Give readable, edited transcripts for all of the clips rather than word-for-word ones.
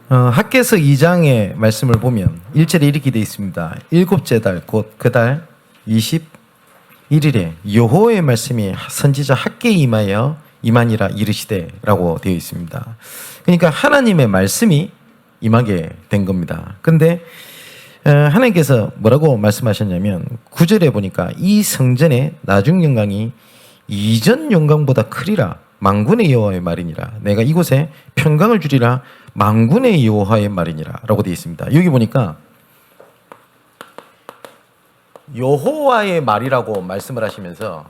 학개서 2장의 말씀을 보면 1절에 이렇게 되어 있습니다. 일곱째 달 곧 그 달 21일에 여호와의 말씀이 선지자 학개에 임하니라 이르시되라고 되어 있습니다. 그러니까 하나님의 말씀이 임하게 된 겁니다. 근데 하나님께서 뭐라고 말씀하셨냐면 9절에 보니까 이 성전의 나중 영광이 이전 영광보다 크리라 만군의 여호와의 말이니라. 내가 이곳에 평강을 주리라 만군의 여호와의 말이니라 라고 되어 있습니다. 여기 보니까 여호와의 말이라고 말씀을 하시면서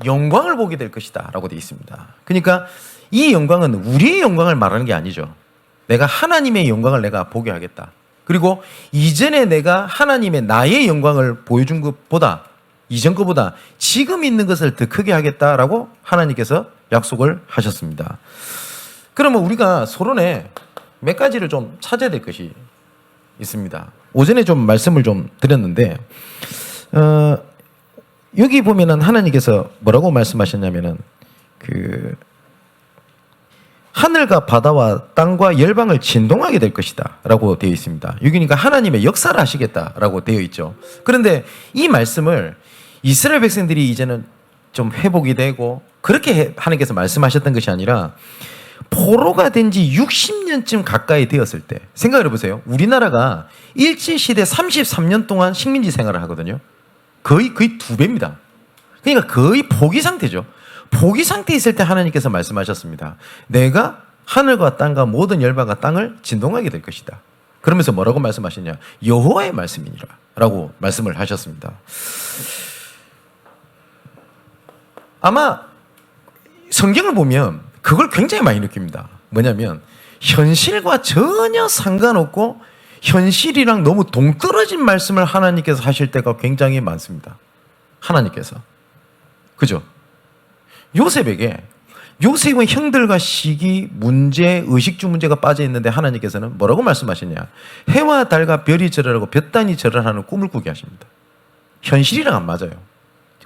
영광을 보게 될 것이다 라고 되어 있습니다. 그러니까 이 영광은 우리의 영광을 말하는 게 아니죠. 내가 하나님의 영광을 내가 보게 하겠다. 그리고 이전에 내가 하나님의 나의 영광을 보여준 것보다 이전 것보다 지금 있는 것을 더 크게 하겠다라고 하나님께서 약속을 하셨습니다. 그러면 우리가 서론에 몇 가지를 좀 찾아야 될 것이 있습니다. 오전에 좀 말씀을 좀 드렸는데 여기 보면은 하나님께서 뭐라고 말씀하셨냐면은 하늘과 바다와 땅과 열방을 진동하게 될 것이다 라고 되어 있습니다. 여기니까 하나님의 역사를 하시겠다라고 되어 있죠. 그런데 이 말씀을 이스라엘 백성들이 이제는 좀 회복이 되고 그렇게 하나님께서 말씀하셨던 것이 아니라 포로가 된 지 60년쯤 가까이 되었을 때 생각을 해보세요. 우리나라가 일제시대 33년 동안 식민지 생활을 하거든요. 거의 2배입니다. 그러니까 거의 포기 상태죠. 포기 상태에 있을 때 하나님께서 말씀하셨습니다. 내가 하늘과 땅과 모든 열방과 땅을 진동하게 될 것이다. 그러면서 뭐라고 말씀하셨냐? 여호와의 말씀이니라 라고 말씀을 하셨습니다. 아마 성경을 보면 그걸 굉장히 많이 느낍니다. 뭐냐면 현실과 전혀 상관없고 현실이랑 너무 동떨어진 말씀을 하나님께서 하실 때가 굉장히 많습니다. 하나님께서. 그죠? 요셉은 형들과 시기, 문제, 의식주 문제가 빠져 있는데 하나님께서는 뭐라고 말씀하시냐? 해와 달과 별이 절하고 볕단이 절하는 꿈을 꾸게 하십니다. 현실이랑 안 맞아요.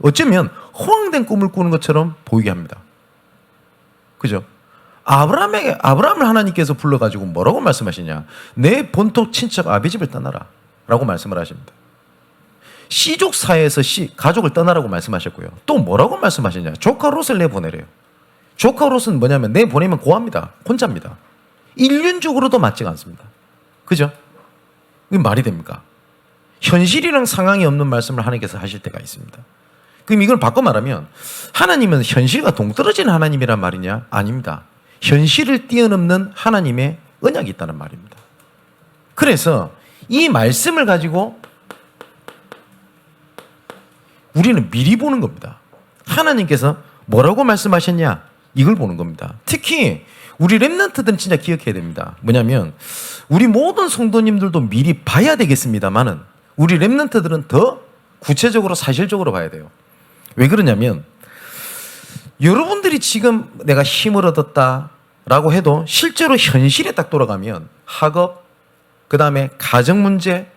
어쩌면 허황된 꿈을 꾸는 것처럼 보이게 합니다. 그죠? 아브라함을 하나님께서 불러가지고 뭐라고 말씀하시냐? 내 본토 친척 아비집을 떠나라 라고 말씀을 하십니다. 시족 사회에서 가족을 떠나라고 말씀하셨고요. 또 뭐라고 말씀하시냐? 조카 롯을 내보내래요. 조카 롯은 뭐냐면 내보내면 고아입니다. 혼자입니다. 인륜적으로도 맞지가 않습니다. 그죠? 이게 말이 됩니까? 현실이랑 상황이 없는 말씀을 하나님께서 하실 때가 있습니다. 그럼 이걸 바꿔 말하면 하나님은 현실과 동떨어진 하나님이란 말이냐? 아닙니다. 현실을 뛰어넘는 하나님의 언약이 있다는 말입니다. 그래서 이 말씀을 가지고 우리는 미리 보는 겁니다. 하나님께서 뭐라고 말씀하셨냐? 이걸 보는 겁니다. 특히 우리 렘넌트들은 진짜 기억해야 됩니다. 뭐냐면 우리 모든 성도님들도 미리 봐야 되겠습니다만은 우리 렘넌트들은 더 구체적으로 사실적으로 봐야 돼요. 왜 그러냐면 여러분들이 지금 내가 힘을 얻었다라고 해도 실제로 현실에 딱 돌아가면 학업, 그 다음에 가정 문제,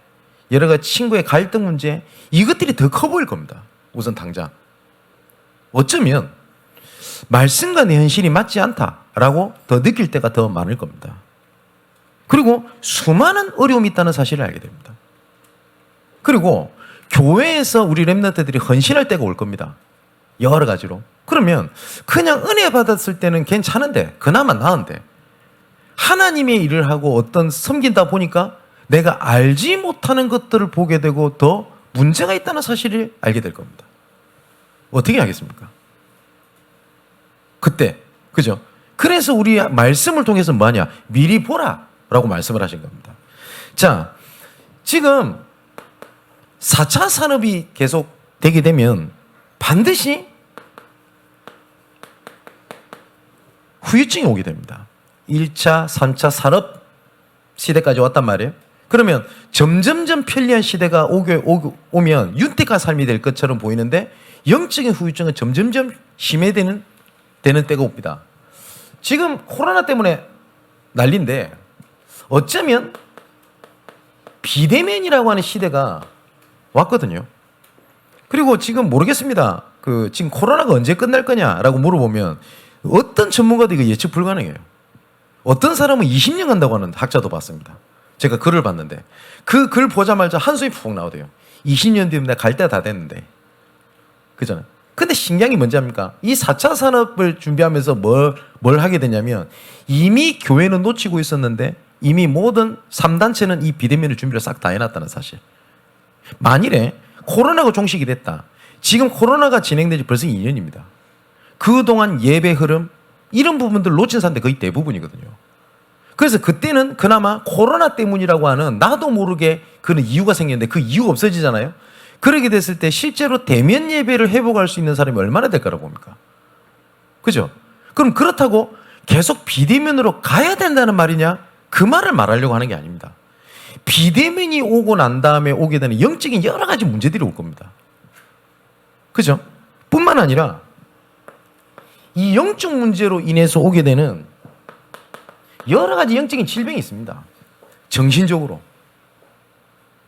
여러 가지 친구의 갈등 문제 이것들이 더 커 보일 겁니다. 우선 당장. 어쩌면 말씀과 내 현실이 맞지 않다라고 더 느낄 때가 더 많을 겁니다. 그리고 수많은 어려움이 있다는 사실을 알게 됩니다. 그리고 교회에서 우리 렘넌트들이 헌신할 때가 올 겁니다. 여러 가지로. 그러면 그냥 은혜 받았을 때는 괜찮은데 그나마 나은데 하나님의 일을 하고 어떤 섬긴다 보니까 내가 알지 못하는 것들을 보게 되고 더 문제가 있다는 사실을 알게 될 겁니다. 어떻게 하겠습니까? 그때 그죠? 그래서 우리 말씀을 통해서 뭐하냐? 미리 보라 라고 말씀을 하신 겁니다. 자, 지금 4차 산업이 계속 되게 되면 반드시 후유증이 오게 됩니다. 1차, 3차 산업 시대까지 왔단 말이에요. 그러면 점점점 편리한 시대가 오면 윤택한 삶이 될 것처럼 보이는데 영적인 후유증은 점점점 심해되는 때가 옵니다. 지금 코로나 때문에 난리인데 어쩌면 비대면이라고 하는 시대가 왔거든요. 그리고 지금 모르겠습니다. 지금 코로나가 언제 끝날 거냐라고 물어보면 어떤 전문가도 이거 예측 불가능해요. 어떤 사람은 20년 간다고 하는 학자도 봤습니다. 제가 글을 봤는데 그 글 보자마자 한숨이 푹 나오대요. 20년 뒤면 내가 갈 때가 다 됐는데. 그잖아요. 근데 신기한 게 뭔지 압니까? 이 4차 산업을 준비하면서 뭘 하게 되냐면 이미 교회는 놓치고 있었는데 이미 모든 3단체는 이 비대면을 준비를 싹 다 해놨다는 사실. 만일에 코로나가 종식이 됐다. 지금 코로나가 진행된 지 벌써 2년입니다. 그동안 예배 흐름 이런 부분들 놓친 사람들 거의 대부분이거든요. 그래서 그때는 그나마 코로나 때문이라고 하는 나도 모르게 그런 이유가 생겼는데 그 이유가 없어지잖아요. 그러게 됐을 때 실제로 대면 예배를 회복할 수 있는 사람이 얼마나 될까라고 봅니까? 그죠? 그럼 그렇다고 계속 비대면으로 가야 된다는 말이냐? 그 말을 말하려고 하는 게 아닙니다. 비대면이 오고 난 다음에 오게 되는 영적인 여러 가지 문제들이 올 겁니다. 그죠? 뿐만 아니라 이 영적 문제로 인해서 오게 되는 여러 가지 영적인 질병이 있습니다. 정신적으로.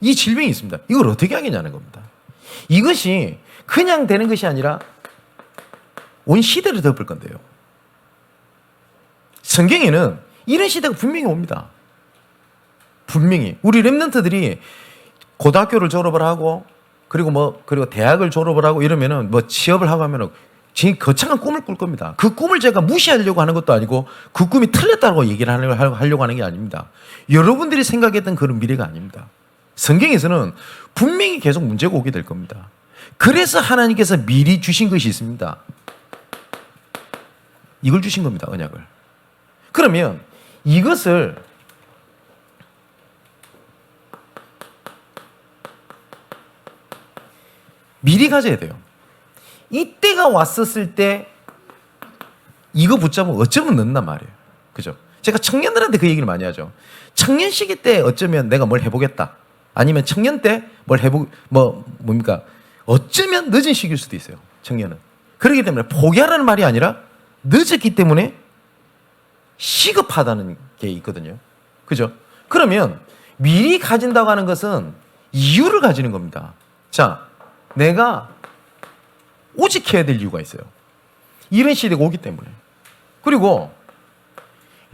이 질병이 있습니다. 이걸 어떻게 하겠냐는 겁니다. 이것이 그냥 되는 것이 아니라 온 시대를 덮을 건데요. 성경에는 이런 시대가 분명히 옵니다. 분명히. 우리 랩런트들이 고등학교를 졸업을 하고 그리고 대학을 졸업을 하고 이러면은 취업을 하고 하면은 제 거창한 꿈을 꿀 겁니다. 그 꿈을 제가 무시하려고 하는 것도 아니고 그 꿈이 틀렸다고 얘기를 하려고 하는 게 아닙니다. 여러분들이 생각했던 그런 미래가 아닙니다. 성경에서는 분명히 계속 문제가 오게 될 겁니다. 그래서 하나님께서 미리 주신 것이 있습니다. 이걸 주신 겁니다. 언약을. 그러면 이것을 미리 가져야 돼요. 이때가 왔었을 때 이거 붙잡으면 어쩌면 늦단 말이에요. 그죠? 제가 청년들한테 그 얘기를 많이 하죠. 청년 시기 때 어쩌면 내가 뭘 해보겠다. 아니면 청년 때 뭘 뭡니까? 어쩌면 늦은 시기일 수도 있어요. 청년은. 그렇기 때문에 포기하라는 말이 아니라 늦었기 때문에 시급하다는 게 있거든요. 그죠? 그러면 미리 가진다고 하는 것은 이유를 가지는 겁니다. 자, 내가 오직 해야 될 이유가 있어요. 이런 시대가 오기 때문에. 그리고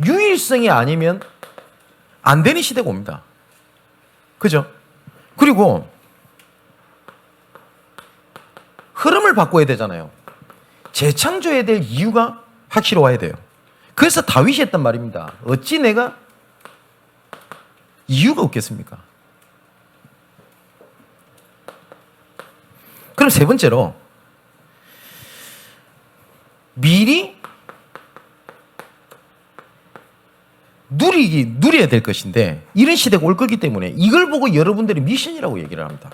유일성이 아니면 안 되는 시대가 옵니다. 그죠? 그리고 흐름을 바꿔야 되잖아요. 재창조해야 될 이유가 확실히 와야 돼요. 그래서 다윗이 했단 말입니다. 어찌 내가 이유가 없겠습니까? 그럼 세 번째로 미리 누려야 될 것인데 이런 시대가 올 거기 때문에 이걸 보고 여러분들이 미션이라고 얘기를 합니다.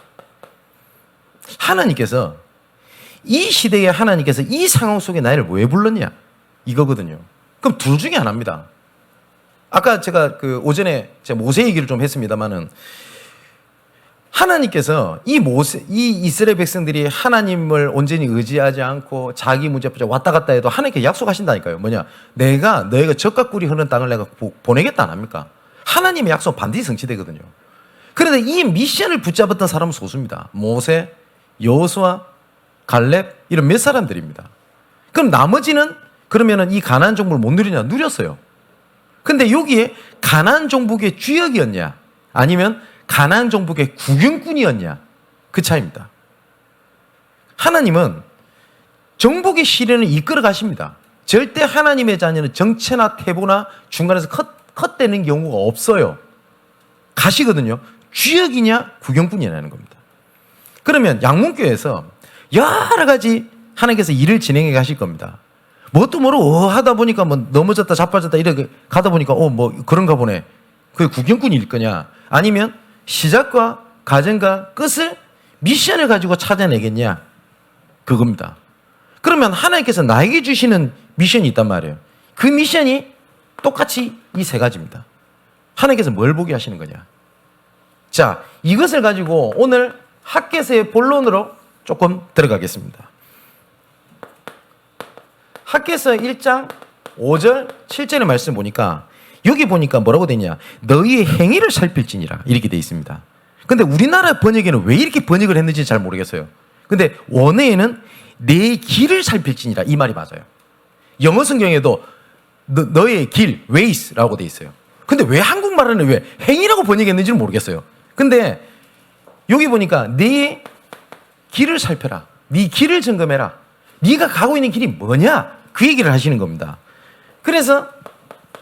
하나님께서 이 시대에 하나님께서 이 상황 속에 나를 왜 불렀냐? 이거거든요. 그럼 둘 중에 하나입니다. 아까 제가 오전에 제가 모세 얘기를 좀 했습니다만은 하나님께서 이 이스라엘 백성들이 하나님을 온전히 의지하지 않고 자기 문제 붙여 왔다 갔다 해도 하나님께 약속하신다니까요. 뭐냐? 너희가 젖과 꿀이 흐르는 땅을 내가 보내겠다 안 합니까? 하나님의 약속 반드시 성취되거든요. 그런데 이 미션을 붙잡았던 사람은 소수입니다. 모세, 여호수아, 갈렙 이런 몇 사람들입니다. 그럼 나머지는 그러면은 이 가나안 정복을 못 누리냐? 누렸어요. 근데 여기에 가나안 정복의 주역이었냐? 아니면 가나안 정복의 구경꾼이었냐? 그 차이입니다. 하나님은 정복의 시련을 이끌어 가십니다. 절대 하나님의 자녀는 정체나 태보나 중간에서 컷되는 경우가 없어요. 가시거든요. 주역이냐 구경꾼이냐는 겁니다. 그러면 양문교에서 여러 가지 하나님께서 일을 진행해 가실 겁니다. 뭣도 모르고 하다 보니까 넘어졌다 자빠졌다 이렇게 가다 보니까 그런가 보네. 그게 구경꾼일 거냐? 아니면 시작과 과정과 끝을 미션을 가지고 찾아내겠냐? 그겁니다. 그러면 하나님께서 나에게 주시는 미션이 있단 말이에요. 그 미션이 똑같이 이 세 가지입니다. 하나님께서 뭘 보게 하시는 거냐? 자, 이것을 가지고 오늘 학개서의 본론으로 조금 들어가겠습니다. 학개서 1장 5절 7절의 말씀 보니까 여기 보니까 뭐라고 되냐? 너희의 행위를 살필지니라 이렇게 돼 있습니다. 근데 우리나라 번역에는 왜 이렇게 번역을 했는지 잘 모르겠어요. 근데 원어에는 내 길을 살필지니라 이 말이 맞아요. 영어 성경에도 너의 길, ways라고 돼 있어요. 근데 왜 한국말은 왜 행이라고 번역했는지는 모르겠어요. 근데 여기 보니까 네 길을 살펴라. 네 길을 점검해라. 네가 가고 있는 길이 뭐냐? 그 얘기를 하시는 겁니다. 그래서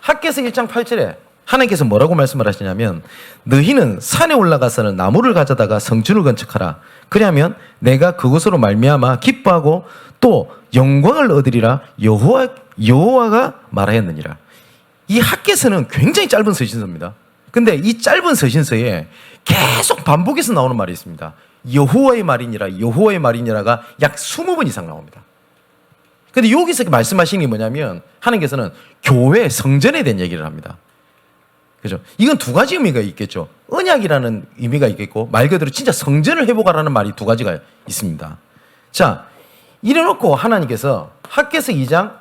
학개서 1장 8절에 하나님께서 뭐라고 말씀을 하시냐면 너희는 산에 올라가서는 나무를 가져다가 성전을 건축하라. 그러면 내가 그곳으로 말미암아 기뻐하고 또 영광을 얻으리라 여호와가 말하였느니라. 이 학개서는 굉장히 짧은 서신서입니다. 근데 이 짧은 서신서에 계속 반복해서 나오는 말이 있습니다. 여호와의 말이니라 여호와의 말이니라가 약 20번 이상 나옵니다. 근데 여기서 말씀하시는 게 뭐냐면 하나님께서는 교회 성전에 대한 얘기를 합니다. 그죠? 이건 두 가지 의미가 있겠죠. 언약이라는 의미가 있겠고 말 그대로 진짜 성전을 회복하라는 말이 두 가지가 있습니다. 자, 이래놓고 하나님께서 학개서 2장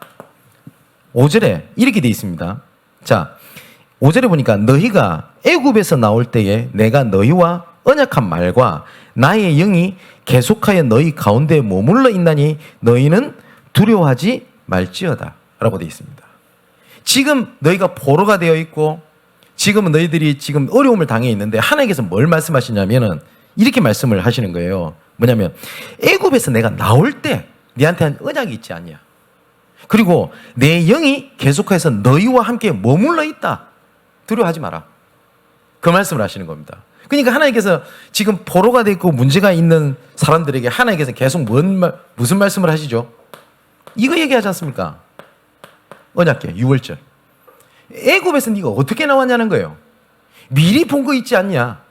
5절에 이렇게 돼 있습니다. 자, 5절에 보니까 너희가 애굽에서 나올 때에 내가 너희와 언약한 말과 나의 영이 계속하여 너희 가운데 머물러 있나니 너희는 두려워하지 말지어다 라고 되어 있습니다. 지금 너희가 포로가 되어 있고 지금은 너희들이 지금 어려움을 당해 있는데 하나님께서 뭘 말씀하시냐면은 이렇게 말씀을 하시는 거예요. 뭐냐면 애굽에서 내가 나올 때 너한테 한 언약이 있지 않냐. 그리고 내 영이 계속해서 너희와 함께 머물러 있다. 두려워하지 마라. 그 말씀을 하시는 겁니다. 그러니까 하나님께서 지금 포로가 되어 있고 문제가 있는 사람들에게 하나님께서 계속 무슨 말씀을 하시죠? 이거 얘기하지 않습니까? 언약궤 6월절. 애굽에서 네가 어떻게 나왔냐는 거예요. 미리 본 거 있지 않냐?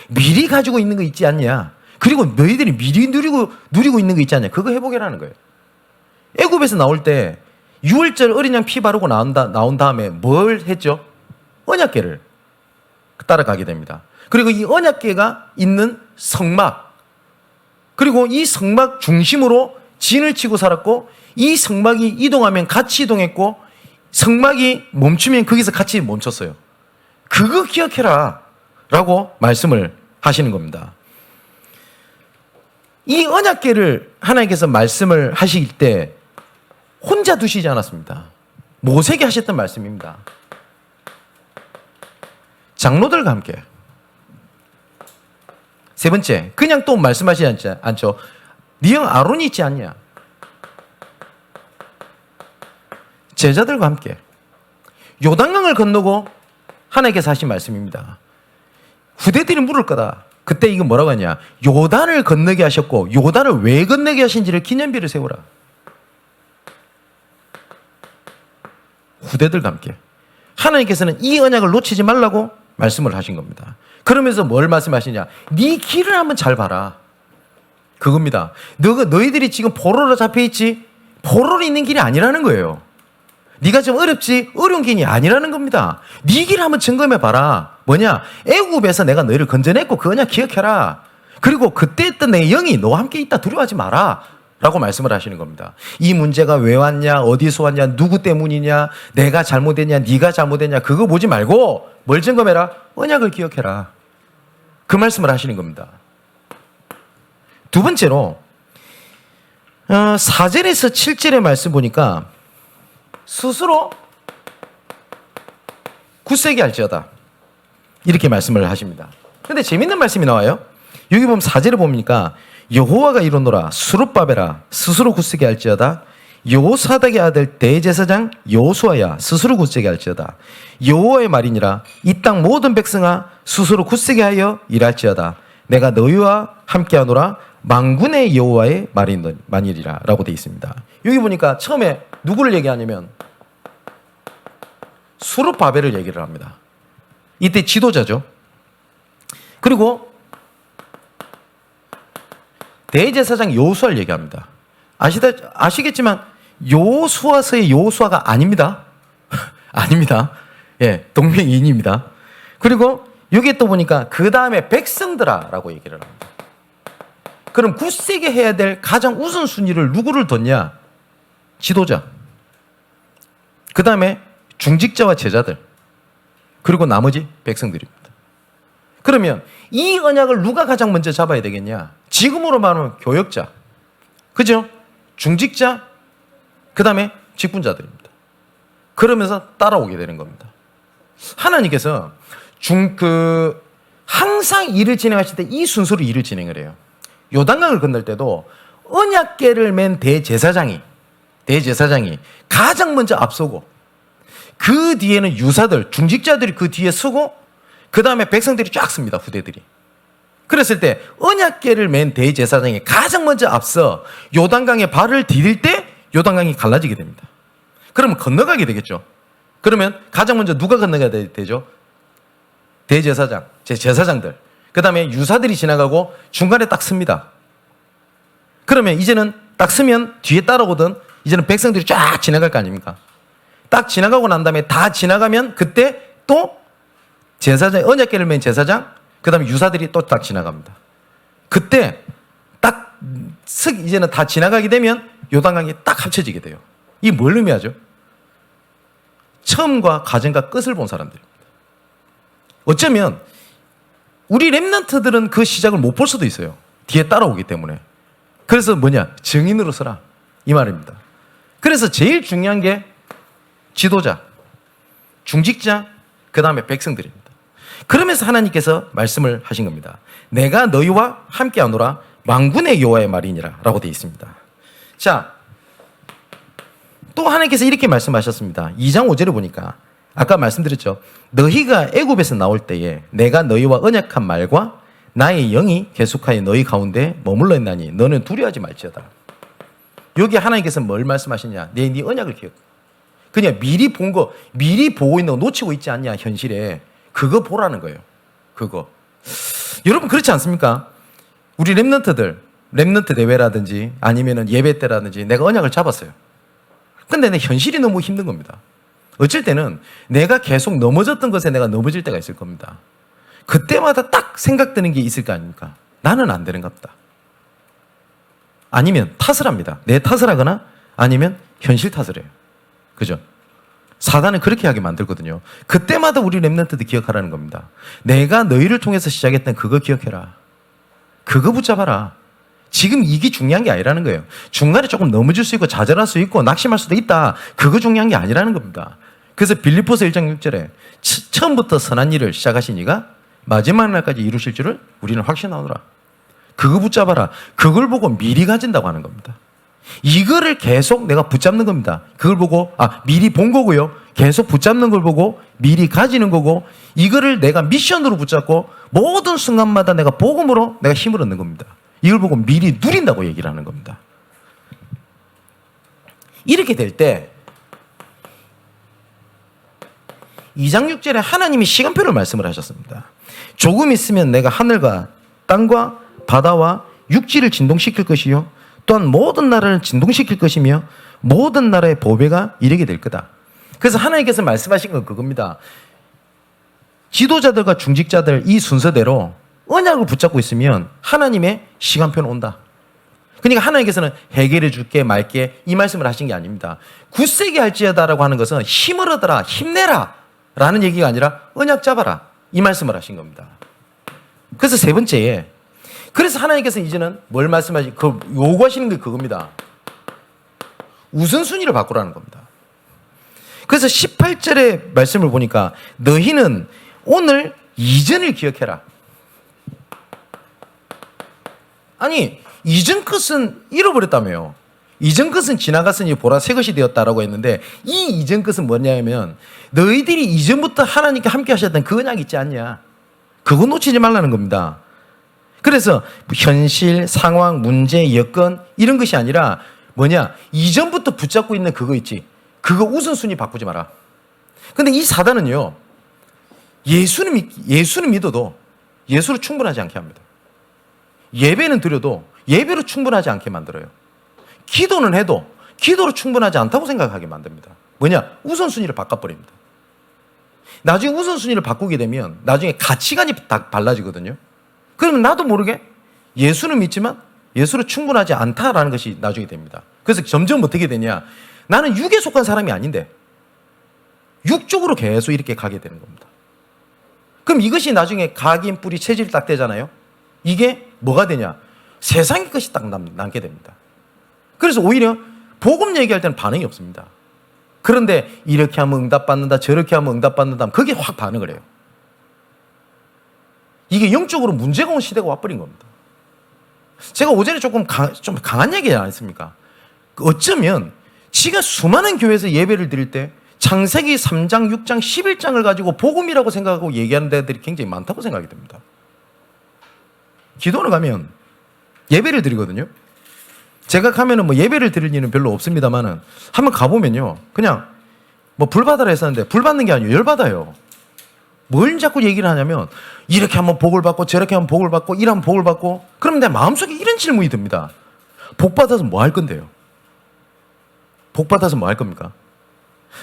미리 가지고 있는 거 있지 않냐? 그리고 너희들이 미리 누리고 있는 거 있지 않냐? 그거 회복해라는 거예요. 애굽에서 나올 때 6월절 어린 양 피 바르고 나온 다음에 뭘 했죠? 언약궤를 따라가게 됩니다. 그리고 이 언약궤가 있는 성막, 그리고 이 성막 중심으로 진을 치고 살았고 이 성막이 이동하면 같이 이동했고 성막이 멈추면 거기서 같이 멈췄어요. 그거 기억해라 라고 말씀을 하시는 겁니다. 이 언약궤를 하나님께서 말씀을 하실 때 혼자 두시지 않았습니다. 모세에게 하셨던 말씀입니다. 장로들과 함께. 세 번째, 그냥 또 말씀하시지 않죠. 네 형 아론이 있지 않냐? 제자들과 함께 요단강을 건너고 하나님께서 하신 말씀입니다. 후대들이 물을 거다. 그때 이거 뭐라고 하냐? 요단을 건너게 하셨고 요단을 왜 건너게 하신지를 기념비를 세우라. 후대들과 함께 하나님께서는 이 언약을 놓치지 말라고 말씀을 하신 겁니다. 그러면서 뭘 말씀하시냐? 네 길을 한번 잘 봐라. 그겁니다. 너희들이 지금 포로로 잡혀있지? 포로로 있는 길이 아니라는 거예요. 네가 좀 어렵지? 어려운 길이 아니라는 겁니다. 네 길을 한번 점검해 봐라. 뭐냐? 애굽에서 내가 너희를 건져냈고 그 언약 기억해라. 그리고 그때 있던 내 영이 너와 함께 있다. 두려워하지 마라. 라고 말씀을 하시는 겁니다. 이 문제가 왜 왔냐? 어디서 왔냐? 누구 때문이냐? 내가 잘못했냐? 네가 잘못했냐? 그거 보지 말고 뭘 점검해라? 언약을 기억해라. 그 말씀을 하시는 겁니다. 두 번째로 4절에서 7절의 말씀 보니까 스스로 굳세게 할지어다 이렇게 말씀을 하십니다. 근데 재밌는 말씀이 나와요. 여기 보면 4절에 보니까 여호와가 이르노라 수룹바벨아 스스로 굳세게 할지어다 여호사닥의 아들 대제사장 여호수아야 스스로 굳세게 할지어다 여호와의 말이니라 이 땅 모든 백성아 스스로 굳세게 하여 일할지어다 내가 너희와 함께하노라 만군의 여호와의 말이니라 라고 되어 있습니다. 여기 보니까 처음에 누구를 얘기하냐면 수룹바벨을 얘기를 합니다. 이때 지도자죠. 그리고 대제사장 여호수아를 얘기합니다. 아시겠지만 여호수아서의 여호수아가 아닙니다. 아닙니다. 예, 동명이인입니다. 그리고 여기에 또 보니까 그 다음에 백성들아라고 얘기를 합니다. 그럼 굳세게 해야 될 가장 우선순위를 누구를 뒀냐? 지도자. 그 다음에 중직자와 제자들. 그리고 나머지 백성들입니다. 그러면 이 언약을 누가 가장 먼저 잡아야 되겠냐? 지금으로 말하면 교역자, 그죠? 중직자, 그 다음에 직분자들입니다. 그러면서 따라오게 되는 겁니다. 하나님께서 항상 일을 진행하실 때 이 순서로 일을 진행을 해요. 요단강을 건널 때도 언약궤를 맨 대제사장이 가장 먼저 앞서고, 그 뒤에는 유사들, 중직자들이 그 뒤에 서고, 그 다음에 백성들이 쫙 씁니다, 후대들이. 그랬을 때 언약궤를 맨 대제사장이 가장 먼저 앞서 요단강에 발을 디딜 때 요단강이 갈라지게 됩니다. 그러면 건너가게 되겠죠. 그러면 가장 먼저 누가 건너가야 되죠? 대제사장, 제사장들. 그 다음에 유사들이 지나가고 중간에 딱 씁니다. 그러면 이제는 딱 쓰면 뒤에 따라오던 이제는 백성들이 쫙 지나갈 거 아닙니까? 딱 지나가고 난 다음에 다 지나가면 그때 또 제사장, 언약궤를 맨 제사장, 그 다음에 유사들이 또 딱 지나갑니다. 그때 딱 이제는 다 지나가게 되면 요단강이 딱 합쳐지게 돼요. 이게 뭘 의미하죠? 처음과 과정과 끝을 본 사람들입니다. 어쩌면 우리 렘넌트들은 그 시작을 못 볼 수도 있어요. 뒤에 따라오기 때문에. 그래서 증인으로 서라, 이 말입니다. 그래서 제일 중요한 게 지도자, 중직자, 그 다음에 백성들입니다. 그러면서 하나님께서 말씀을 하신 겁니다. 내가 너희와 함께하노라, 만군의 여호와의 말이니라 라고 되어 있습니다. 자, 또 하나님께서 이렇게 말씀하셨습니다. 2장 5절에 보니까 아까 말씀드렸죠. 너희가 애굽에서 나올 때에 내가 너희와 언약한 말과 나의 영이 계속하여 너희 가운데 머물러 있나니 너는 두려워하지 말지어다. 여기 하나님께서 뭘 말씀하시냐? 네 언약을 기억. 그냥 미리 본 거, 미리 보고 있는 거 놓치고 있지 않냐, 현실에. 그거 보라는 거예요. 그거. 여러분 그렇지 않습니까? 우리 렘넌트 대회라든지 아니면은 예배 때라든지 내가 언약을 잡았어요. 근데 내 현실이 너무 힘든 겁니다. 어쩔 때는 내가 계속 넘어졌던 것에 내가 넘어질 때가 있을 겁니다. 그때마다 딱 생각드는 게 있을 거 아닙니까? 나는 안 되는가 보다. 아니면 탓을 합니다. 내 탓을 하거나 아니면 현실 탓을 해요. 그죠? 사단은 그렇게 하게 만들거든요. 그때마다 우리 렘넌트들 기억하라는 겁니다. 내가 너희를 통해서 시작했던 그거 기억해라. 그거 붙잡아라. 지금 이게 중요한 게 아니라는 거예요. 중간에 조금 넘어질 수 있고 좌절할 수 있고 낙심할 수도 있다. 그거 중요한 게 아니라는 겁니다. 그래서 빌립보서 1장 6절에 처음부터 선한 일을 시작하신 이가 마지막 날까지 이루실 줄을 우리는 확신하노라. 그거 붙잡아라. 그걸 보고 미리 가진다고 하는 겁니다. 이거를 계속 내가 붙잡는 겁니다. 그걸 보고 미리 본 거고요. 계속 붙잡는 걸 보고 미리 가지는 거고, 이거를 내가 미션으로 붙잡고 모든 순간마다 내가 복음으로 내가 힘을 얻는 겁니다. 이걸 보고 미리 누린다고 얘기를 하는 겁니다. 이렇게 될 때 2장 6절에 하나님이 시간표를 말씀을 하셨습니다. 조금 있으면 내가 하늘과 땅과 바다와 육지를 진동시킬 것이요 또한 모든 나라를 진동시킬 것이며 모든 나라의 보배가 이르게 될 거다. 그래서 하나님께서 말씀하신 건 그겁니다. 지도자들과 중직자들 이 순서대로 언약을 붙잡고 있으면 하나님의 시간표는 온다. 그러니까 하나님께서는 해결해 줄게 말게 이 말씀을 하신 게 아닙니다. 굳세게 할지어다라고 하는 것은 힘을 얻어라, 힘내라 라는 얘기가 아니라 언약 잡아라 이 말씀을 하신 겁니다. 그래서 세 번째에, 그래서 하나님께서 이제는 뭘 요구하시는 게 그겁니다. 우선순위를 바꾸라는 겁니다. 그래서 18절의 말씀을 보니까 너희는 오늘 이전을 기억해라. 아니, 이전 것은 잃어버렸다며요. 이전 것은 지나갔으니 보라 새 것이 되었다라고 했는데, 이 이전 것은 뭐냐면 너희들이 이전부터 하나님께 함께 하셨던 그 언약 있지 않냐. 그거 놓치지 말라는 겁니다. 그래서 현실, 상황, 문제, 여건 이런 것이 아니라 이전부터 붙잡고 있는 그거 있지. 그거 우선순위 바꾸지 마라. 근데 이 사단은요, 예수는 믿어도 예수로 충분하지 않게 합니다. 예배는 드려도 예배로 충분하지 않게 만들어요. 기도는 해도 기도로 충분하지 않다고 생각하게 만듭니다. 우선순위를 바꿔버립니다. 나중에 우선순위를 바꾸게 되면 나중에 가치관이 다 달라지거든요. 그러면 나도 모르게 예수는 믿지만 예수로 충분하지 않다라는 것이 나중에 됩니다. 그래서 점점 어떻게 되냐, 나는 육에 속한 사람이 아닌데 육쪽으로 계속 이렇게 가게 되는 겁니다. 그럼 이것이 나중에 각인, 뿌리, 체질이 딱 되잖아요. 이게 뭐가 되냐, 세상의 것이 딱 남게 됩니다. 그래서 오히려 복음 얘기할 때는 반응이 없습니다. 그런데 이렇게 하면 응답받는다, 저렇게 하면 응답받는다 하면 그게 확 반응을 해요. 이게 영적으로 문제가 온 시대가 와버린 겁니다. 제가 오전에 좀 강한 얘기 안 했습니까? 어쩌면 지가 수많은 교회에서 예배를 드릴 때 창세기 3장, 6장, 11장을 가지고 복음이라고 생각하고 얘기하는 데들이 굉장히 많다고 생각이 됩니다. 기도를 가면 예배를 드리거든요. 제가 가면은 뭐 예배를 드릴 일은 별로 없습니다만은 한번 가보면요. 그냥 뭐 불 받아라 했었는데 불 받는 게 아니에요. 열 받아요. 뭘 자꾸 얘기를 하냐면 이렇게 하면 복을 받고 저렇게 하면 복을 받고 이러면 복을 받고 그러면 내 마음속에 이런 질문이 듭니다. 복 받아서 뭐 할 건데요? 복 받아서 뭐 할 겁니까?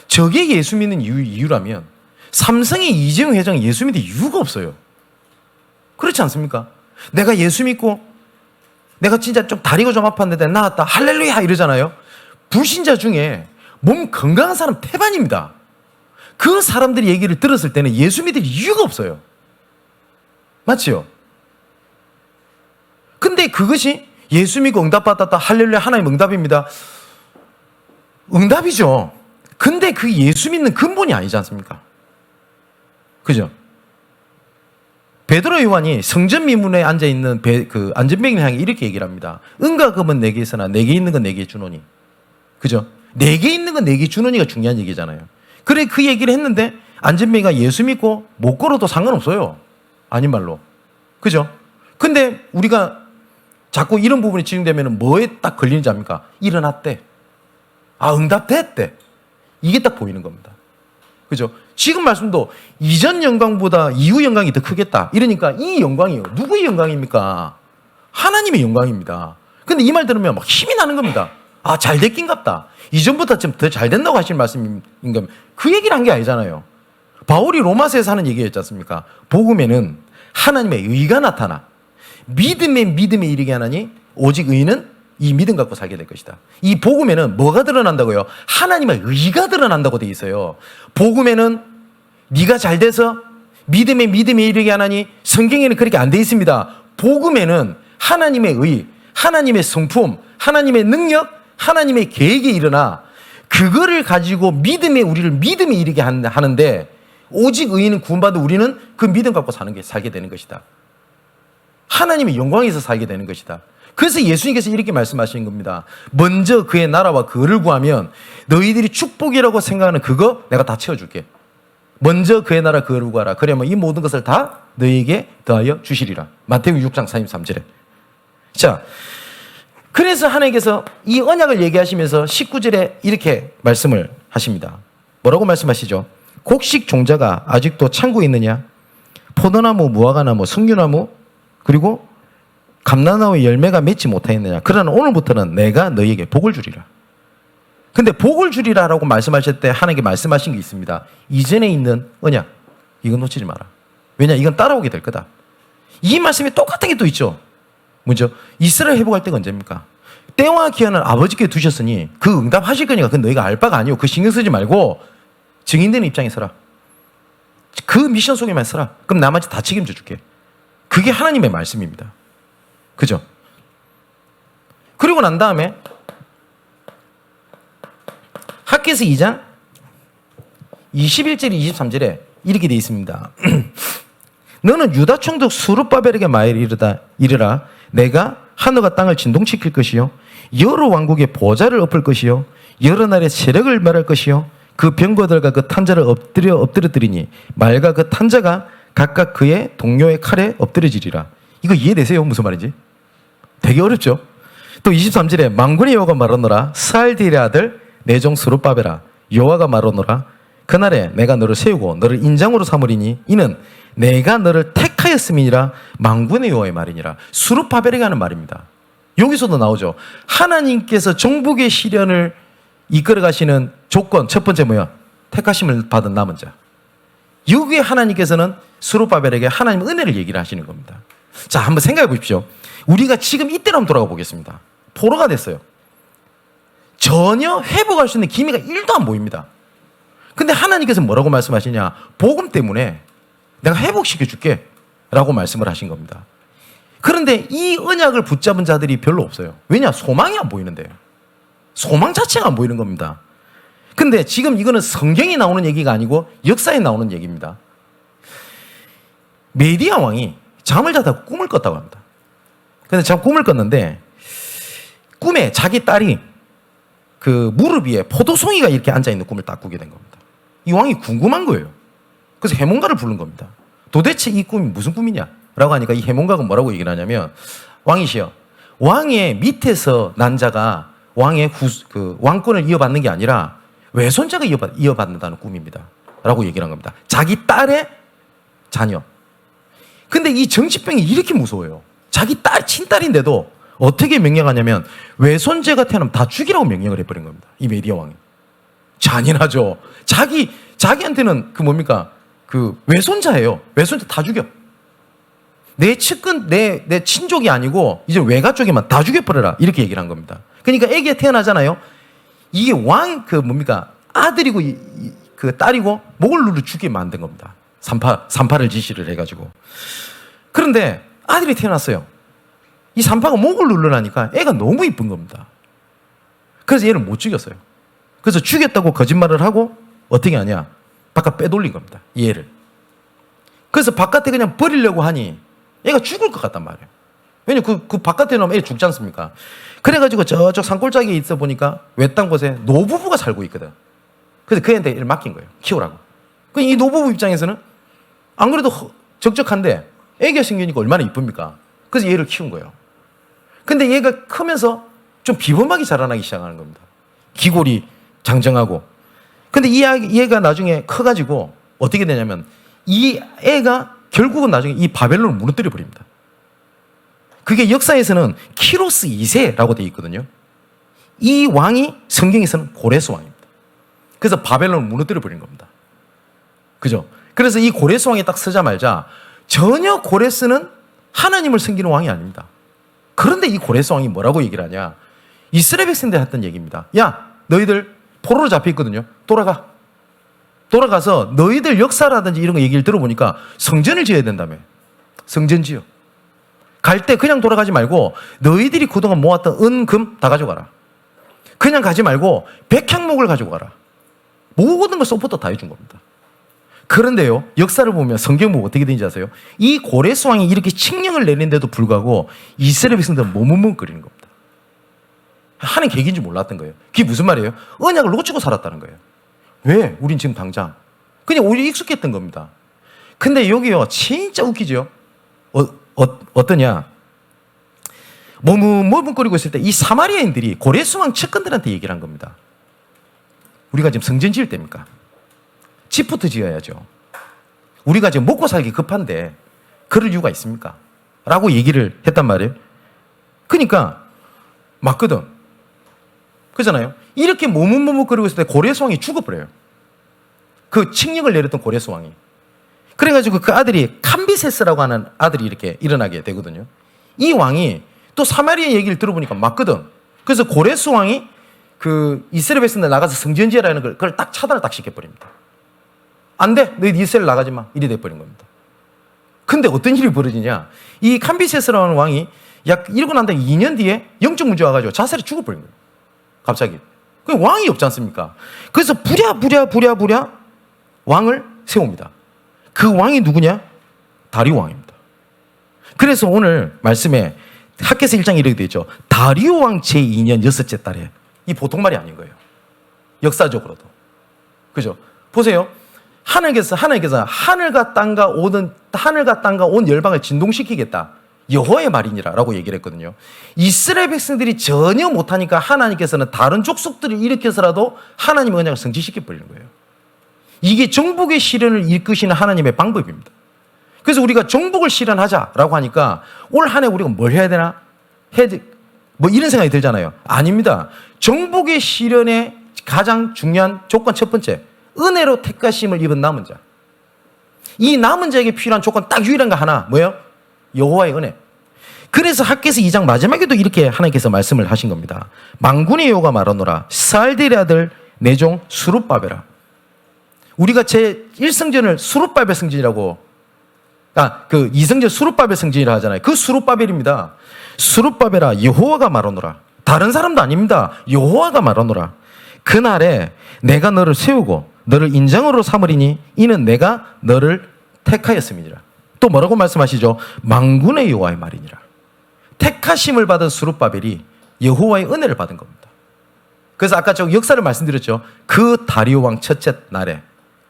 저게 예수 믿는 이유라면 삼성의 이재용 회장이 예수 믿을 이유가 없어요. 그렇지 않습니까? 내가 예수 믿고 내가 진짜 좀 다리가 좀 아팠는데 나았다 할렐루야 이러잖아요. 불신자 중에 몸 건강한 사람 태반입니다. 그 사람들이 얘기를 들었을 때는 예수 믿을 이유가 없어요. 맞지요? 근데 그것이 예수 믿고 응답받았다 할렐루야 하나님 응답입니다. 응답이죠. 근데 그 예수 믿는 근본이 아니지 않습니까? 그죠? 베드로 요한이 성전 미문에 앉아있는 그 안전뱅이를 향해 이렇게 얘기를 합니다. 은과 금은 내게 있으나 내게 있는 건 내게 주노니. 그죠? 내게 있는 건 내게 주노니가 중요한 얘기잖아요. 그래 그 얘기를 했는데 안전뱅이가 예수 믿고 못 걸어도 상관없어요. 아닌 말로. 그죠? 근데 우리가 자꾸 이런 부분이 지적되면 뭐에 딱 걸리는지 압니까? 일어났대. 아, 응답됐대. 이게 딱 보이는 겁니다. 그죠? 지금 말씀도 이전 영광보다 이후 영광이 더 크겠다. 이러니까 이 영광이요. 누구의 영광입니까? 하나님의 영광입니다. 근데 이 말 들으면 막 힘이 나는 겁니다. 아, 잘 됐긴갑다. 이전보다 좀 더 잘 된다고 하실 말씀인 겁니다. 그 얘기를 한 게 아니잖아요. 바울이 로마서에서 하는 얘기였지 않습니까? 복음에는 하나님의 의가 나타나. 믿음에 이르게 하나니 오직 의는 이 믿음 갖고 살게 될 것이다. 이 복음에는 뭐가 드러난다고요? 하나님의 의가 드러난다고 돼 있어요. 복음에는 네가 잘 돼서 믿음에 이르게 하나니 성경에는 그렇게 안 돼 있습니다. 복음에는 하나님의 의, 하나님의 성품, 하나님의 능력, 하나님의 계획이 일어나 그거를 가지고 우리를 믿음에 이르게 하는데 오직 의인은 구원받은 우리는 그 믿음 갖고 살게 되는 것이다. 하나님의 영광에서 살게 되는 것이다. 그래서 예수님께서 이렇게 말씀하시는 겁니다. 먼저 그의 나라와 그를 구하면 너희들이 축복이라고 생각하는 그거 내가 다 채워줄게. 먼저 그의 나라 그를 구하라. 그러면 이 모든 것을 다 너희에게 더하여 주시리라. 마태복음 6장 33절에. 자, 그래서 하나님께서 이 언약을 얘기하시면서 19절에 이렇게 말씀을 하십니다. 뭐라고 말씀하시죠? 곡식 종자가 아직도 창고에 있느냐? 포도나무, 무화과나무, 석류나무 그리고 감람나무의 열매가 맺지 못하였느냐? 그러나 오늘부터는 내가 너희에게 복을 주리라. 근데 복을 주리라라고 말씀하실 때 하나님께 말씀하신 게 있습니다. 이전에 있는 언약 이건 놓치지 마라. 왜냐? 이건 따라오게 될 거다. 이 말씀이 똑같은 게 또 있죠. 뭐죠? 이스라엘 회복할 때가 언제입니까? 때와 기한을 아버지께 두셨으니 그 응답하실 거니까 그건 너희가 알 바가 아니오. 그 신경 쓰지 말고 증인되는 입장에 서라. 그 미션 속에만 서라. 그럼 나머지 다 책임져 줄게. 그게 하나님의 말씀입니다. 그죠? 그리고 난 다음에 학개서 2장 21절 23절에 이렇게 되어 있습니다. 너는 유다 총독 스룹바벨에게 이르라. 내가 하늘과 땅을 진동시킬 것이요 여러 왕국의 보좌를 엎을 것이요 여러 나라의 세력을 멸할 것이요 그 병거들과 그 탄자를 엎드려뜨리니 말과 그 탄자가 각각 그의 동료의 칼에 엎드려지리라. 이거 이해되세요? 무슨 말인지? 되게 어렵죠? 또 23절에 만군의 여호와가 말하노라. 스알디엘의 아들 내 종 스룹바벨아 여호와가 말하노라. 그날에 내가 너를 세우고 너를 인장으로 삼으리니 이는 내가 너를 택하였음이니라. 만군의 여호와의 말이니라. 스룹바벨에게 하는 말입니다. 여기서도 나오죠. 하나님께서 정복의 시련을 이끌어 가시는 조건 첫 번째 뭐야? 택하심을 받은 남은 자. 여기에 하나님께서는 스룹바벨에게 하나님 은혜를 얘기를 하시는 겁니다. 자, 한번 생각해 보십시오. 우리가 지금 이때로 한번 돌아가 보겠습니다. 포로가 됐어요. 전혀 회복할 수 있는 기미가 1도 안 보입니다. 근데 하나님께서 뭐라고 말씀하시냐? 복음 때문에 내가 회복시켜 줄게 라고 말씀을 하신 겁니다. 그런데 이 언약을 붙잡은 자들이 별로 없어요. 왜냐? 소망이 안 보이는데요. 소망 자체가 안 보이는 겁니다. 근데 지금 이거는 성경이 나오는 얘기가 아니고 역사에 나오는 얘기입니다. 메디아 왕이 잠을 자다가 꿈을 꿨다고 합니다. 근데 참 꿈을 꿨는데 꿈에 자기 딸이 그 무릎 위에 포도송이가 이렇게 앉아있는 꿈을 딱 꾸게 된 겁니다. 이 왕이 궁금한 거예요. 그래서 해몽가를 부른 겁니다. 도대체 이 꿈이 무슨 꿈이냐? 라고 하니까 이 해몽가가 뭐라고 얘기를 하냐면, 왕이시여, 왕의 밑에서 난 자가 왕의 왕권을 이어받는 게 아니라 외손자가 이어받는다는 꿈입니다. 라고 얘기를 한 겁니다. 자기 딸의 자녀. 근데 이 정치병이 이렇게 무서워요. 자기 딸, 친딸인데도 어떻게 명령하냐면 외손자가 태어나면 다 죽이라고 명령을 해버린 겁니다. 이 메디아 왕이. 잔인하죠. 자기한테는 그 외손자예요. 외손자 다 죽여. 내 측근, 내 친족이 아니고 이제 외가 쪽에만 다 죽여버려라. 이렇게 얘기를 한 겁니다. 그러니까 애기가 태어나잖아요. 이게 아들이고 그 딸이고 목을 눌러 죽게 만든 겁니다. 산파를 지시를 해가지고. 그런데 아들이 태어났어요. 이 산파가 목을 누르라니까 애가 너무 이쁜 겁니다. 그래서 얘를 못 죽였어요. 그래서 죽였다고 거짓말을 하고 어떻게 하냐? 바깥 빼돌린 겁니다. 이 애를. 그래서 바깥에 그냥 버리려고 하니 애가 죽을 것 같단 말이에요. 왜냐면 그 바깥에 놓으면 애 죽지 않습니까? 그래가지고 저쪽 산골짜기에 있어 보니까 외딴 곳에 노부부가 살고 있거든. 그래서 그 애한테 애를 맡긴 거예요. 키우라고. 이 노부부 입장에서는 안 그래도 적적한데 애기가 생기니까 얼마나 이쁩니까? 그래서 얘를 키운 거예요. 근데 얘가 크면서 좀 비범하게 자라나기 시작하는 겁니다. 기골이 장정하고. 근데 얘가 나중에 커가지고 어떻게 되냐면 이 애가 결국은 나중에 이 바벨론을 무너뜨려 버립니다. 그게 역사에서는 키로스 2세라고 되어 있거든요. 이 왕이 성경에서는 고레스 왕입니다. 그래서 바벨론을 무너뜨려 버린 겁니다. 그죠? 그래서 이 고레스 왕이 딱 서자마자 전혀 고레스는 하나님을 섬기는 왕이 아닙니다. 그런데 이 고레스 왕이 뭐라고 얘기를 하냐? 이스라엘 백성들 했던 얘기입니다. 야, 너희들 포로로 잡혀 있거든요. 돌아가서 너희들 역사라든지 이런 거 얘기를 들어보니까 성전을 지어야 된다며. 성전 지어. 갈 때 그냥 돌아가지 말고 너희들이 그동안 모았던 은, 금 다 가져가라. 그냥 가지 말고 백향목을 가지고 가라. 모든 걸 서포터 다 해준 겁니다. 그런데요, 역사를 보면 성경 보면 어떻게 되는지 아세요? 이 고레스 왕이 이렇게 칙령을 내린데도 불구하고 이스라엘 백성들은 머뭇머뭇거리는 겁니다. 하는 계기인지 몰랐던 거예요. 그게 무슨 말이에요? 언약을 놓치고 살았다는 거예요. 왜? 우린 지금 당장. 그냥 오히려 익숙했던 겁니다. 근데 여기요, 진짜 웃기죠? 어떠냐? 머뭇머뭇거리고 있을 때 이 사마리아인들이 고레스 왕 측근들한테 얘기를 한 겁니다. 우리가 지금 성전 지을 때입니까? 집부터 지어야죠. 우리가 지금 먹고 살기 급한데 그럴 이유가 있습니까? 라고 얘기를 했단 말이에요. 그러니까 맞거든. 그렇잖아요. 이렇게 머뭇머뭇거리고 있을 때 고레스 왕이 죽어버려요. 그 칙령을 내렸던 고레스 왕이. 그래가지고 그 아들이 캄비세스라고 하는 아들이 이렇게 일어나게 되거든요. 이 왕이 또 사마리아 얘기를 들어보니까 맞거든. 그래서 고레스 왕이 그 이스라엘 백성들 나가서 성전 지으라는 그걸 딱 차단을 딱 시켜버립니다. 안 돼. 너희 이스라엘 나가지 마. 이래 돼버린 겁니다. 근데 어떤 일이 벌어지냐. 이 캄비세스라는 왕이 이러고 난 다음에 2년 뒤에 영적 문제 와가지고 자살해 죽어버린 거예요. 갑자기. 그 왕이 없지 않습니까? 그래서 부랴 왕을 세웁니다. 그 왕이 누구냐? 다리오 왕입니다. 그래서 오늘 말씀에 학개서 1장에 이렇게 되어 있죠. 다리오 왕 제2년 6째 달에. 이 보통 말이 아닌 거예요. 역사적으로도. 그죠? 보세요. 하나님께서 하늘과 땅과 온 열방을 진동시키겠다. 여호와의 말이니라 라고 얘기를 했거든요. 이스라엘 백성들이 전혀 못하니까 하나님께서는 다른 족속들을 일으켜서라도 하나님의 언약을 성취시켜버리는 거예요. 이게 정복의 실현을 이끄시는 하나님의 방법입니다. 그래서 우리가 정복을 실현하자라고 하니까 올 한 해 우리가 뭘 해야 되나? 뭐 이런 생각이 들잖아요. 아닙니다. 정복의 실현의 가장 중요한 조건 첫 번째, 은혜로 택하심을 입은 남은 자. 이 남은 자에게 필요한 조건 딱 유일한 거 하나, 뭐예요? 여호와의 은혜. 그래서 학개서 2장 마지막에도 이렇게 하나님께서 말씀을 하신 겁니다. 만군의 여호와가 말하노라 스알델의 아들 내 종 수룹바벨아. 우리가 제1성전을 수룹바벨 성전이라고 그 이성전 수룹바벨 성전이라 하잖아요. 그 수룹바벨입니다. 수룹바벨아 여호와가 말하노라. 다른 사람도 아닙니다. 여호와가 말하노라. 그날에 내가 너를 세우고 너를 인장으로 삼으리니 이는 내가 너를 택하였음이니라. 또 뭐라고 말씀하시죠? 만군의 여호와의 말이니라. 택하심을 받은 수룹바벨이 여호와의 은혜를 받은 겁니다. 그래서 아까 저 역사를 말씀드렸죠. 그 다리오 왕 첫째 날에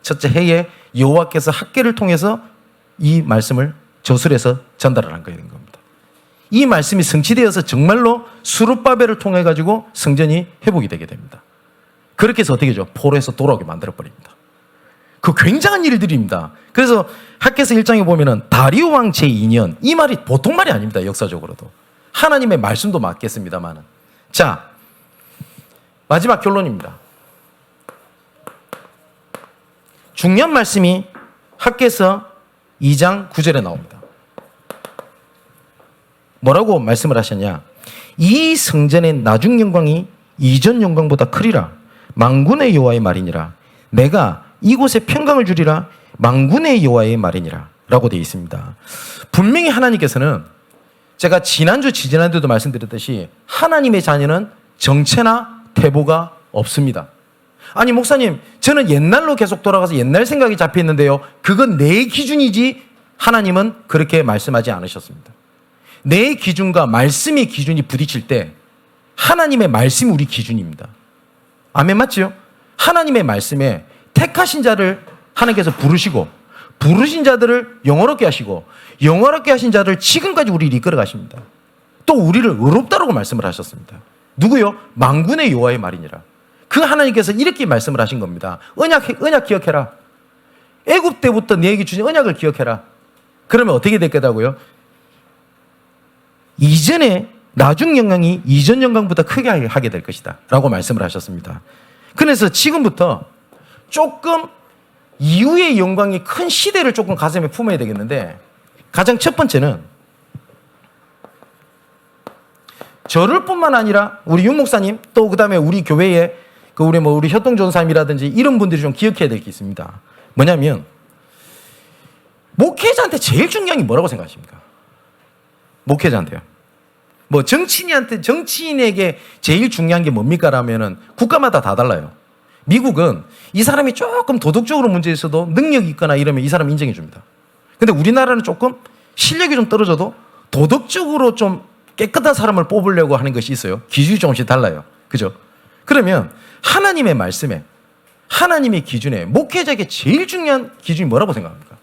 첫째 해에 여호와께서 학계를 통해서 이 말씀을 저술해서 전달을 한 겁니다. 이 말씀이 성취되어서 정말로 수룹바벨을 통해 가지고 성전이 회복이 되게 됩니다. 그렇게 해서 어떻게 하죠? 포로에서 돌아오게 만들어 버립니다. 그 굉장한 일들입니다. 그래서 학개서 1장에 보면은 다리오 왕 제2년, 이 말이 보통 말이 아닙니다. 역사적으로도 하나님의 말씀도 맞겠습니다만은. 자, 마지막 결론입니다. 중요한 말씀이 학개서 2장 9절에 나옵니다. 뭐라고 말씀을 하셨냐? 이 성전의 나중 영광이 이전 영광보다 크리라. 만군의 여호와의 말이니라. 내가 이곳에 평강을 주리라. 만군의 여호와의 말이니라. 라고 되어 있습니다. 분명히 하나님께서는 제가 지난주 지지난주도 말씀드렸듯이 하나님의 자녀는 정체나 태보가 없습니다. 아니 목사님, 저는 옛날로 계속 돌아가서 옛날 생각이 잡혀 있는데요. 그건 내 기준이지 하나님은 그렇게 말씀하지 않으셨습니다. 내 기준과 말씀의 기준이 부딪힐 때 하나님의 말씀이 우리 기준입니다. 아멘, 맞죠? 하나님의 말씀에 택하신 자를 하나님께서 부르시고 부르신 자들을 영화롭게 하시고 영화롭게 하신 자를 지금까지 우리를 이끌어 가십니다. 또 우리를 의롭다라고 말씀을 하셨습니다. 누구요? 만군의 여호와의 말이니라. 그 하나님께서 이렇게 말씀을 하신 겁니다. 언약 기억해라. 애굽 때부터 내게 주신 언약을 기억해라. 그러면 어떻게 될 거다고요? 이전에 나중 영광이 이전 영광보다 크게 하게 될 것이다 라고 말씀을 하셨습니다. 그래서 지금부터 조금 이후의 영광이 큰 시대를 조금 가슴에 품어야 되겠는데, 가장 첫 번째는 저를 뿐만 아니라 우리 윤 목사님, 또 그다음에 우리 교회에 우리 협동 전사님이라든지 이런 분들이 좀 기억해야 될 게 있습니다. 뭐냐면 목회자한테 제일 중요한 게 뭐라고 생각하십니까? 목회자한테요. 뭐 정치인에게 제일 중요한 게 뭡니까? 라면은 국가마다 다 달라요. 미국은 이 사람이 조금 도덕적으로 문제 있어도 능력이 있거나 이러면 이 사람 인정해 줍니다. 근데 우리나라는 조금 실력이 좀 떨어져도 도덕적으로 좀 깨끗한 사람을 뽑으려고 하는 것이 있어요. 기준이 조금씩 달라요. 그죠? 그러면 하나님의 말씀에, 하나님의 기준에 목회자에게 제일 중요한 기준이 뭐라고 생각합니까?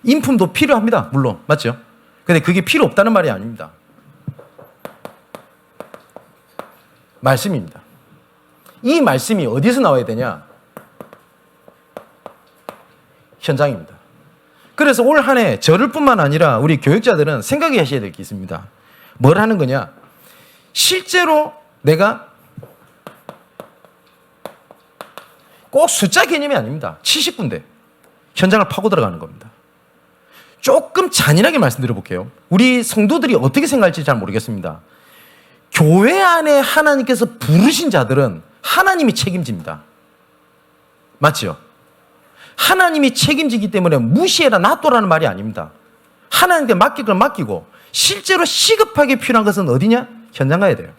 인품도 필요합니다. 물론. 맞죠? 근데 그게 필요 없다는 말이 아닙니다. 말씀입니다. 이 말씀이 어디서 나와야 되냐? 현장입니다. 그래서 올 한 해 저를 뿐만 아니라 우리 교육자들은 생각하셔야 될 게 있습니다. 뭘 하는 거냐? 실제로 내가 꼭 숫자 개념이 아닙니다. 70군데 현장을 파고 들어가는 겁니다. 조금 잔인하게 말씀드려 볼게요. 우리 성도들이 어떻게 생각할지 잘 모르겠습니다. 교회 안에 하나님께서 부르신 자들은 하나님이 책임집니다. 맞죠? 하나님이 책임지기 때문에 무시해라 놔둬라는 말이 아닙니다. 하나님께 맡길 걸 맡기고 실제로 시급하게 필요한 것은 어디냐? 현장 가야 돼요.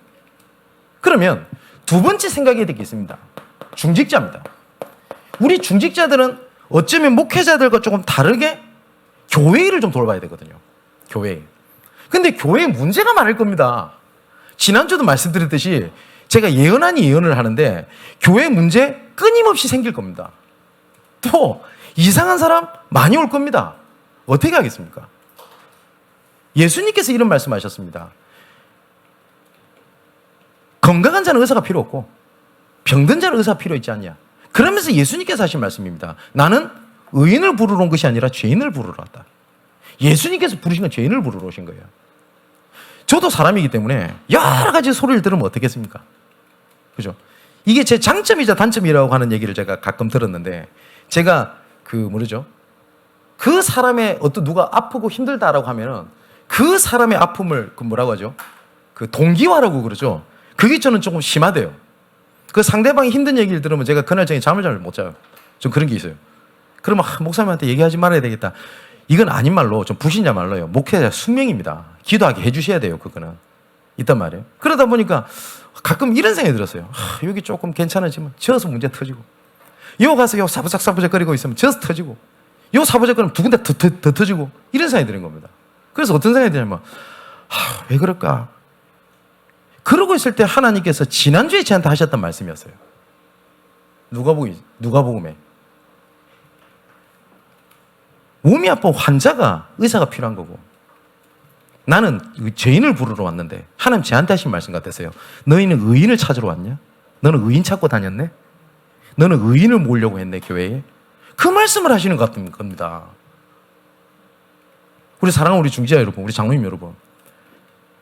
그러면 두 번째 생각해야 될 게 있습니다. 중직자입니다. 우리 중직자들은 어쩌면 목회자들과 조금 다르게 교회 일을 좀 돌봐야 되거든요. 교회 일. 근데 교회에 문제가 많을 겁니다. 지난주도 말씀드렸듯이 제가 예언 아닌 예언을 하는데 교회 문제 끊임없이 생길 겁니다. 또 이상한 사람 많이 올 겁니다. 어떻게 하겠습니까? 예수님께서 이런 말씀하셨습니다. 건강한 자는 의사가 필요 없고 병든 자는 의사가 필요 있지 않냐. 그러면서 예수님께서 하신 말씀입니다. 나는 의인을 부르러 온 것이 아니라 죄인을 부르러 왔다. 예수님께서 부르신 건 죄인을 부르러 오신 거예요. 저도 사람이기 때문에 여러 가지 소리를 들으면 어떻겠습니까? 그죠? 이게 제 장점이자 단점이라고 하는 얘기를 제가 가끔 들었는데, 제가 그 사람의 누가 아프고 힘들다라고 하면은 그 사람의 아픔을 뭐라고 하죠? 그 동기화라고 그러죠. 그게 저는 조금 심하대요. 그 상대방이 힘든 얘기를 들으면 제가 그날 저녁에 잠을 잘 못 자요. 좀 그런 게 있어요. 그러면 목사님한테 얘기하지 말아야 되겠다. 이건 아닌 말로 좀 불신자 말로요. 목회자 숙명입니다. 기도하게 해주셔야 돼요. 그거는 있단 말이에요. 그러다 보니까 가끔 이런 생각이 들었어요. 여기 조금 괜찮아지면 저어서 문제 터지고, 요 가서 요 사부작사부작 거리고 있으면 저어서 터지고, 요 사부작거리면 두 군데 더 터지고, 이런 생각이 드는 겁니다. 그래서 어떤 생각이 드냐면 왜 그럴까? 그러고 있을 때 하나님께서 지난주에 저한테 하셨던 말씀이었어요. 누가복음에 몸이 아픈 환자가 의사가 필요한 거고, 나는 죄인을 부르러 왔는데 하나님 저한테 하신 말씀 같았어요. 너희는 의인을 찾으러 왔냐? 너는 의인 찾고 다녔네? 너는 의인을 모으려고 했네, 교회에? 그 말씀을 하시는 것 같은 겁니다. 우리 사랑하는 우리 중지자 여러분, 우리 장로님 여러분,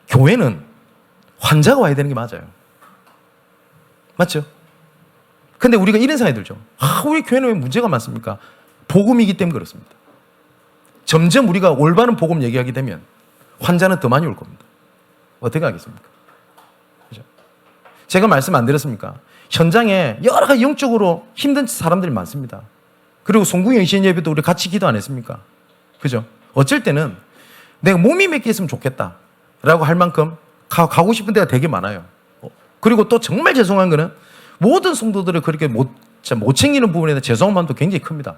교회는 환자가 와야 되는 게 맞아요. 맞죠? 근데 우리가 이런 생각이 들죠. 우리 교회는 왜 문제가 많습니까? 복음이기 때문에 그렇습니다. 점점 우리가 올바른 복음 얘기하게 되면 환자는 더 많이 올 겁니다. 어떻게 하겠습니까? 그죠? 제가 말씀 안 드렸습니까? 현장에 여러 가지 영적으로 힘든 사람들이 많습니다. 그리고 송궁이 영신 예배도 우리 같이 기도 안 했습니까? 그죠? 어쩔 때는 내가 몸이 몇 개 있으면 좋겠다 라고 할 만큼 가고 싶은 데가 되게 많아요. 그리고 또 정말 죄송한 거는 모든 성도들을 그렇게 못 챙기는 부분에 대한 죄송한 마음도 굉장히 큽니다.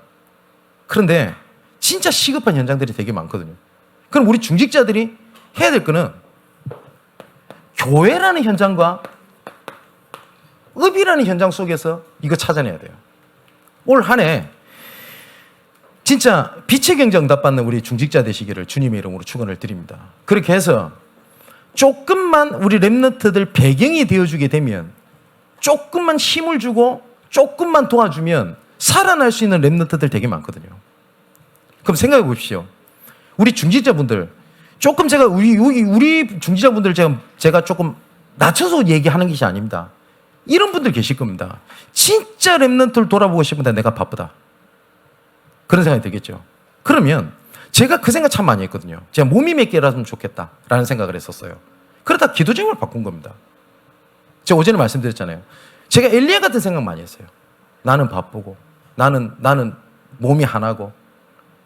그런데 진짜 시급한 현장들이 되게 많거든요. 그럼 우리 중직자들이 해야 될 거는 교회라는 현장과 읍이라는 현장 속에서 이거 찾아내야 돼요. 올 한 해 진짜 빛의 경제 응답받는 우리 중직자 되시기를 주님의 이름으로 축원을 드립니다. 그렇게 해서 조금만 우리 렘넌트들 배경이 되어주게 되면, 조금만 힘을 주고 조금만 도와주면 살아날 수 있는 렘넌트들 되게 많거든요. 그럼 생각해 보십시오. 우리 중직자분들, 조금 제가 우리 중직자분들 제가 조금 낮춰서 얘기하는 것이 아닙니다. 이런 분들 계실 겁니다. 진짜 렘넌트를 돌아보고 싶은데 내가 바쁘다. 그런 생각이 들겠죠. 그러면 제가 그 생각 참 많이 했거든요. 제가 몸이 몇 개라면 좋겠다라는 생각을 했었어요. 그러다 기도 제목을 바꾼 겁니다. 제가 어제는 말씀드렸잖아요. 제가 엘리야 같은 생각 많이 했어요. 나는 바쁘고 나는 몸이 하나고.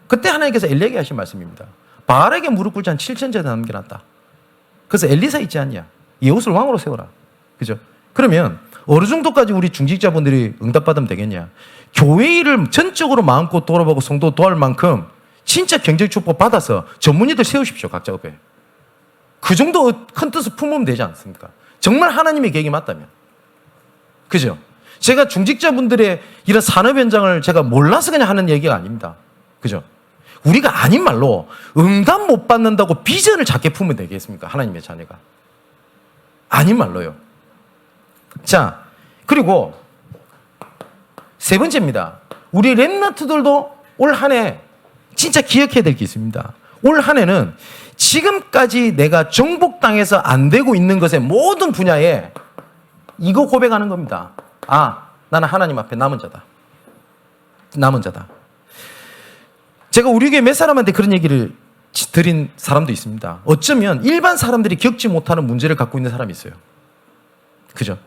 그때 하나님께서 엘리야에게 하신 말씀입니다. 바알에게 무릎 꿇지 않은 7천제를 남겨놨다. 그래서 엘리사 있지 않냐? 예후를 왕으로 세워라. 그죠? 그러면 어느 정도까지 우리 중직자분들이 응답받으면 되겠냐? 교회 일을 전적으로 마음껏 돌아보고 성도 도할 만큼 진짜 경제적 축복 받아서 전문의들 세우십시오. 각자 읍에. 그 정도 큰 뜻을 품으면 되지 않습니까? 정말 하나님의 계획이 맞다면. 그죠? 제가 중직자분들의 이런 산업 현장을 제가 몰라서 그냥 하는 얘기가 아닙니다. 그죠? 우리가 아닌 말로 응답 못 받는다고 비전을 작게 품으면 되겠습니까? 하나님의 자녀가. 아닌 말로요. 자, 그리고 세 번째입니다. 우리 렘넌트들도 올 한 해 진짜 기억해야 될 게 있습니다. 올 한 해는 지금까지 내가 정복당해서 안 되고 있는 것의 모든 분야에 이거 고백하는 겁니다. 나는 하나님 앞에 남은 자다. 남은 자다. 제가 우리 교회 몇 사람한테 그런 얘기를 드린 사람도 있습니다. 어쩌면 일반 사람들이 겪지 못하는 문제를 갖고 있는 사람이 있어요. 그죠?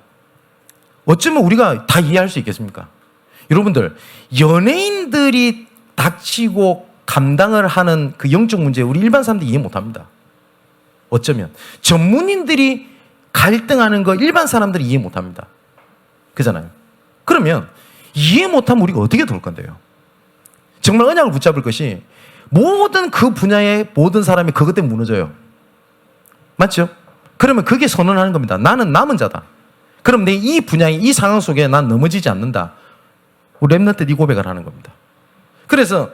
어쩌면 우리가 다 이해할 수 있겠습니까? 여러분들, 연예인들이 닥치고 감당을 하는 그 영적 문제 우리 일반 사람들이 이해 못합니다. 어쩌면 전문인들이 갈등하는 거 일반 사람들이 이해 못합니다. 그잖아요. 그러면 이해 못하면 우리가 어떻게 돌 건데요? 정말 언약을 붙잡을 것이 모든 그 분야의 모든 사람이 그것 때문에 무너져요. 맞죠? 그러면 그게 선언하는 겁니다. 나는 남은 자다. 그럼 내 이 분야의 이 상황 속에 난 넘어지지 않는다. 우리 렘넌트 이 고백을 하는 겁니다. 그래서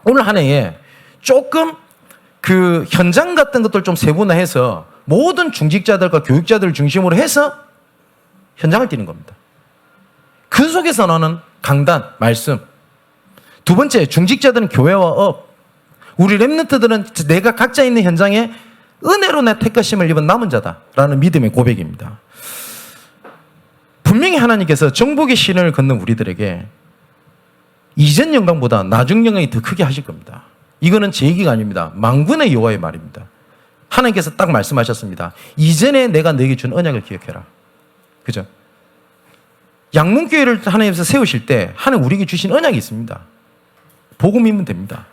오늘 한 해에 조금 그 현장 같은 것들 좀 세분화해서 모든 중직자들과 교육자들을 중심으로 해서 현장을 뛰는 겁니다. 그 속에서 나는 강단, 말씀. 두 번째, 중직자들은 교회와 업. 우리 렘넌트들은 내가 각자 있는 현장에 은혜로 내 택하심을 입은 남은 자다라는 믿음의 고백입니다. 분명히 하나님께서 정복의 신을 걷는 우리들에게 이전 영광보다 나중 영광이 더 크게 하실 겁니다. 이거는 제 얘기가 아닙니다. 만군의 여호와의 말입니다. 하나님께서 딱 말씀하셨습니다. 이전에 내가 너에게 준 언약을 기억해라. 그죠? 양문교회를 하나님께서 세우실 때 하나님 우리에게 주신 언약이 있습니다. 복음이면 됩니다.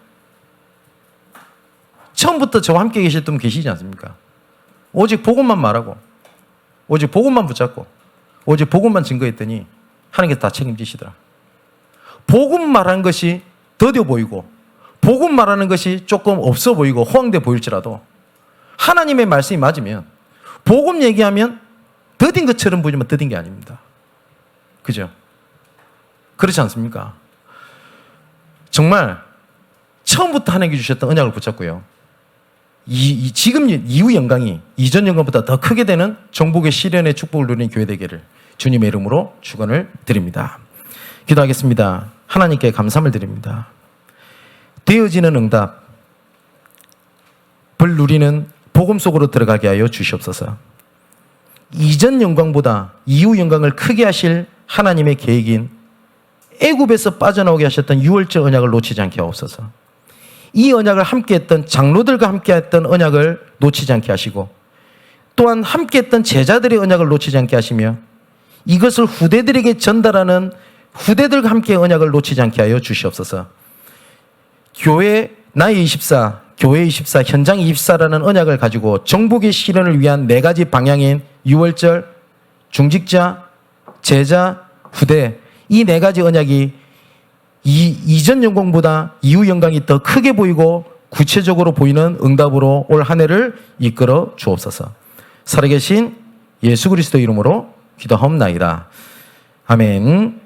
처음부터 저와 함께 계실 분 계시지 않습니까? 오직 복음만 말하고 오직 복음만 붙잡고 오직 복음만 증거했더니 하나님께서 다 책임지시더라. 복음 말하는 것이 더뎌 보이고 복음 말하는 것이 조금 없어 보이고 허황돼 보일지라도 하나님의 말씀이 맞으면 복음 얘기하면 더딘 것처럼 보이지만 더딘 게 아닙니다. 그죠? 그렇지 않습니까? 정말 처음부터 하나님께 주셨던 언약을 붙잡고요. 지금 이후 영광이 이전 영광보다 더 크게 되는 정복의 시련의 축복을 누리는 교회 되기를 주님의 이름으로 축원을 드립니다. 기도하겠습니다. 하나님께 감사함을 드립니다. 되어지는 응답을 누리는 복음 속으로 들어가게 하여 주시옵소서. 이전 영광보다 이후 영광을 크게 하실 하나님의 계획인 애굽에서 빠져나오게 하셨던 유월절 언약을 놓치지 않게 하옵소서. 이 언약을 함께했던 장로들과 함께했던 언약을 놓치지 않게 하시고 또한 함께했던 제자들의 언약을 놓치지 않게 하시며 이것을 후대들에게 전달하는 후대들과 함께 언약을 놓치지 않게 하여 주시옵소서. 교회 나의 24, 교회 24, 현장 24라는 언약을 가지고 정복의 실현을 위한 4가지 방향인 유월절, 중직자, 제자, 후대 이 4가지 언약이 이전 영광보다 이후 영광이 더 크게 보이고 구체적으로 보이는 응답으로 올 한 해를 이끌어 주옵소서. 살아계신 예수 그리스도 이름으로 기도하옵나이다. 아멘.